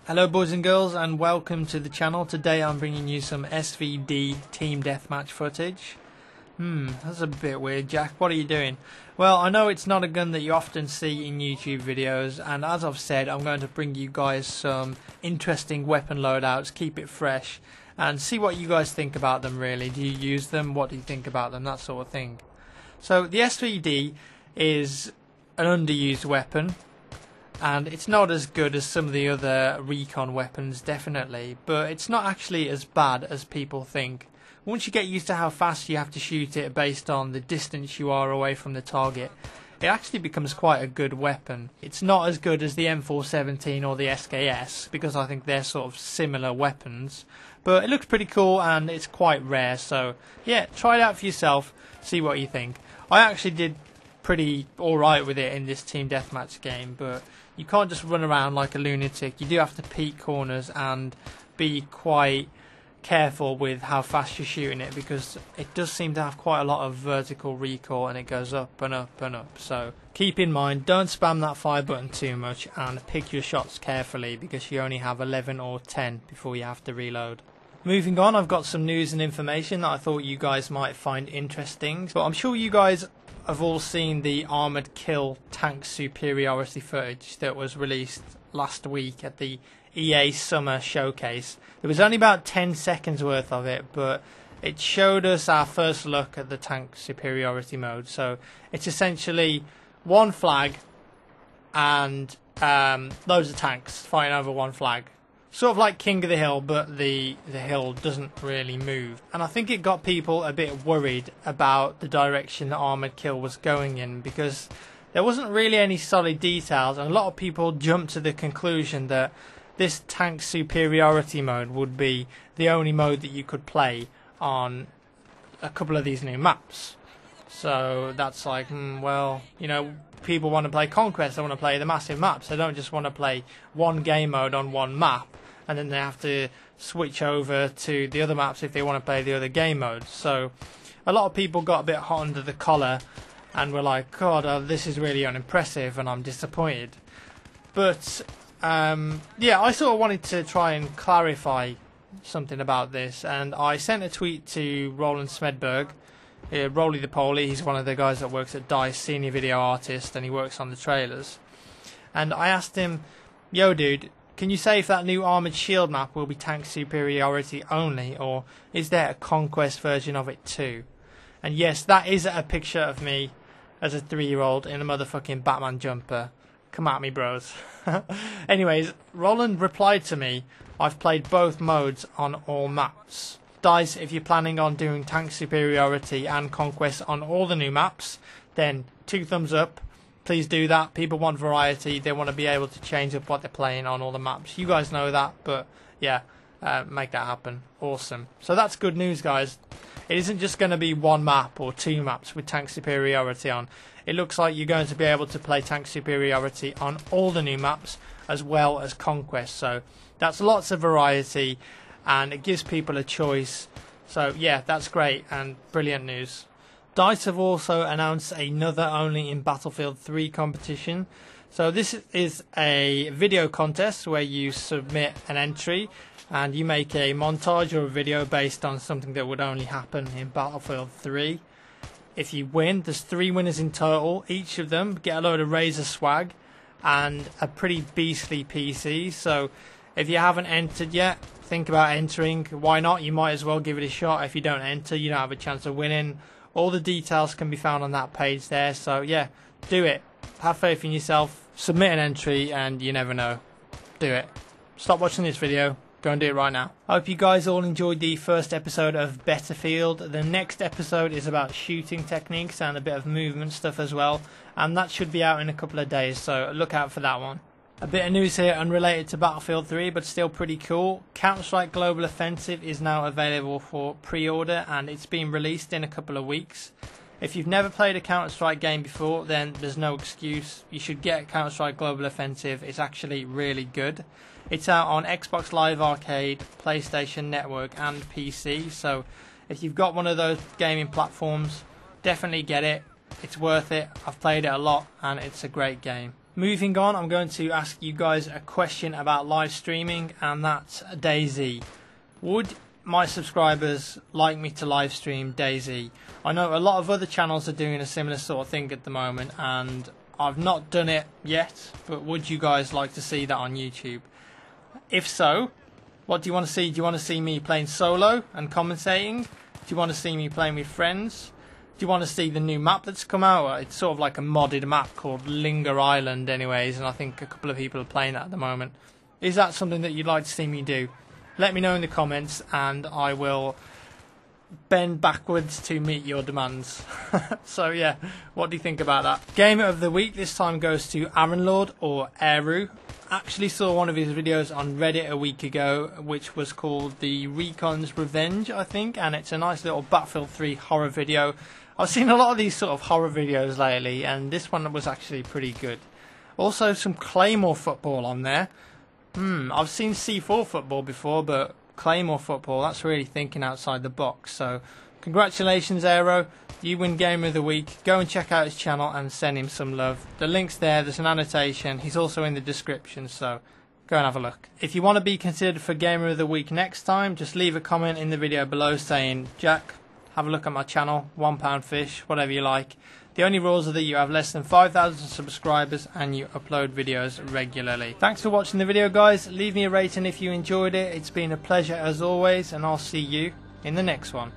Hello boys and girls, and welcome to the channel. Today I'm bringing you some SVD team deathmatch footage. That's a bit weird, Jack. What are you doing? Well, I know it's not a gun that you often see in YouTube videos, and as I've said, I'm going to bring you guys some interesting weapon loadouts, keep it fresh, and see what you guys think about them really. Do you use them? What do you think about them? That sort of thing. So the SVD is an underused weapon, and it's not as good as some of the other recon weapons, definitely, but it's not actually as bad as people think. Once you get used to how fast you have to shoot it based on the distance you are away from the target, it actually becomes quite a good weapon. It's not as good as the M417 or the SKS, because I think they're sort of similar weapons, but it looks pretty cool and it's quite rare, so yeah, try it out for yourself, see what you think. I actually did pretty alright with it in this team deathmatch game, but you can't just run around like a lunatic. You do have to peek corners and be quite careful with how fast you're shooting it, because it does seem to have quite a lot of vertical recoil and it goes up and up and up. So keep in mind, don't spam that fire button too much and pick your shots carefully, because you only have 11 or 10 before you have to reload. Moving on, I've got some news and information that I thought you guys might find interesting. But I'm sure you guys have all seen the armoured kill tank superiority footage that was released last week at the EA Summer Showcase. There was only about 10 seconds worth of it, but it showed us our first look at the tank superiority mode. So it's essentially one flag and loads of tanks fighting over one flag. Sort of like King of the Hill, but the hill doesn't really move. And I think it got people a bit worried about the direction that Armoured Kill was going in, because there wasn't really any solid details, and a lot of people jumped to the conclusion that this tank superiority mode would be the only mode that you could play on a couple of these new maps. So that's like, well, you know, people want to play Conquest, they want to play the massive maps, they don't just want to play one game mode on one map and then they have to switch over to the other maps if they want to play the other game modes. So a lot of people got a bit hot under the collar and were like, God, this is really unimpressive and I'm disappointed. But yeah, I sort of wanted to try and clarify something about this, and I sent a tweet to Roland Smedberg, Roly the Poly. He's one of the guys that works at DayZ, senior video artist, and he works on the trailers. And I asked him, yo dude, can you say if that new Armoured Shield map will be tank superiority only, or is there a Conquest version of it too? And yes, that is a picture of me as a 3-year-old in a motherfucking Batman jumper. Come at me, bros. Anyways, Roland replied to me, I've played both modes on all maps. DayZ, if you're planning on doing tank superiority and Conquest on all the new maps, then 2 thumbs up. Please do that. People want variety. They want to be able to change up what they're playing on all the maps. You guys know that, but yeah, make that happen. Awesome. So that's good news, guys. It isn't just going to be one map or 2 maps with tank superiority on. It looks like you're going to be able to play tank superiority on all the new maps as well as Conquest. So that's lots of variety and it gives people a choice. So yeah, that's great and brilliant news. DayZ have also announced another Only in Battlefield 3 competition. So this is a video contest where you submit an entry and you make a montage or a video based on something that would only happen in Battlefield 3. If you win, there's 3 winners in total. Each of them get a load of Razor swag and a pretty beastly PC. So if you haven't entered yet, think about entering. Why not? You might as well give it a shot. If you don't enter, you don't have a chance of winning. All the details can be found on that page there. So yeah, do it. Have faith in yourself. Submit an entry and you never know. Do it. Stop watching this video. Go and do it right now. I hope you guys all enjoyed the first episode of Battlefield. The next episode is about shooting techniques and a bit of movement stuff as well. And that should be out in a couple of days, so look out for that one. A bit of news here unrelated to Battlefield 3, but still pretty cool. Counter-Strike Global Offensive is now available for pre-order and it's being released in a couple of weeks. If you've never played a Counter-Strike game before, then there's no excuse. You should get Counter-Strike Global Offensive. It's actually really good. It's out on Xbox Live Arcade, PlayStation Network and PC, so if you've got one of those gaming platforms, definitely get it. It's worth it. I've played it a lot and it's a great game. Moving on, I'm going to ask you guys a question about live streaming, and that's DayZ. Would my subscribers like me to live stream DayZ? I know a lot of other channels are doing a similar sort of thing at the moment, and I've not done it yet, but would you guys like to see that on YouTube? If so, what do you want to see? Do you want to see me playing solo and commentating? Do you want to see me playing with friends? Do you want to see the new map that's come out? It's sort of like a modded map called Linger Island anyways, and I think a couple of people are playing that at the moment. Is that something that you'd like to see me do? Let me know in the comments and I will bend backwards to meet your demands. So yeah, what do you think about that? Gamer of the week this time goes to Aaron Lord, or Eru. Actually saw one of his videos on Reddit a week ago, which was called The Recon's Revenge, I think, and it's a nice little Battlefield 3 horror video. I've seen a lot of these sort of horror videos lately, and this one was actually pretty good. Also some Claymore football on there. I've seen C4 football before, but Claymore football, that's really thinking outside the box. So congratulations, Aero, you win Game of the Week. Go and check out his channel and send him some love. The link's there, there's an annotation, he's also in the description, so go and have a look. If you want to be considered for Gamer of the Week next time, just leave a comment in the video below saying, Jack, have a look at my channel, £1 fish, whatever you like. The only rules are that you have less than 5,000 subscribers and you upload videos regularly. Thanks for watching the video, guys. Leave me a rating if you enjoyed it. It's been a pleasure as always, and I'll see you in the next one.